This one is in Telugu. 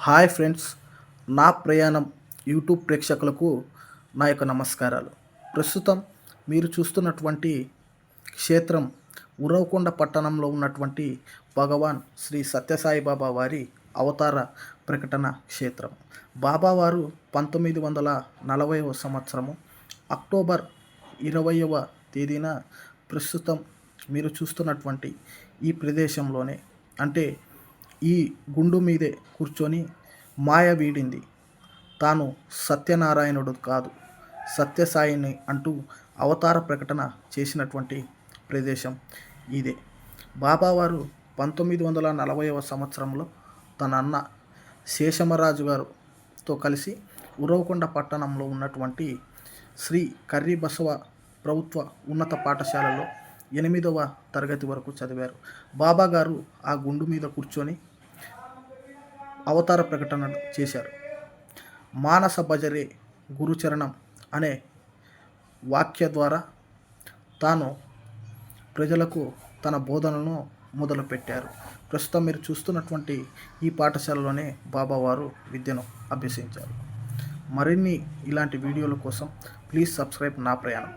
హాయ్ ఫ్రెండ్స్, నా ప్రయాణం యూట్యూబ్ ప్రేక్షకులకు నా యొక్క నమస్కారాలు. ప్రస్తుతం మీరు చూస్తున్నటువంటి క్షేత్రం ఉరవకొండ పట్టణంలో ఉన్నటువంటి భగవాన్ శ్రీ సత్యసాయి బాబా వారి అవతార ప్రకటన క్షేత్రం. బాబావారు 1940వ సంవత్సరము అక్టోబర్ 20వ తేదీన ప్రస్తుతం మీరు చూస్తున్నటువంటి ఈ ప్రదేశంలోనే, అంటే ఈ గుండు మీదే కూర్చొని మాయ వీడింది. తాను సత్యనారాయణుడు కాదు, సత్యసాయిని అంటూ అవతార ప్రకటన చేసినటువంటి ప్రదేశం ఇదే. బాబావారు 1940వ సంవత్సరంలో తన అన్న శేషమరాజు గారుతో కలిసి ఉరవకొండ పట్టణంలో ఉన్నటువంటి శ్రీ కర్రి బసవ ప్రభుత్వ ఉన్నత పాఠశాలలో 8వ తరగతి వరకు చదివారు. బాబా గారు ఆ గుండు మీద కూర్చొని అవతార ప్రకటన చేశారు. మానస భజరే గురుచరణం అనే వాక్య ద్వారా తాను ప్రజలకు తన బోధనను మొదలుపెట్టారు. ప్రస్తుతం మీరు చూస్తున్నటువంటి ఈ పాఠశాలలోనే బాబావారు విద్యను అభ్యసించారు. మరిన్ని ఇలాంటి వీడియోల కోసం ప్లీజ్ సబ్స్క్రైబ్ నా ప్రయాణం.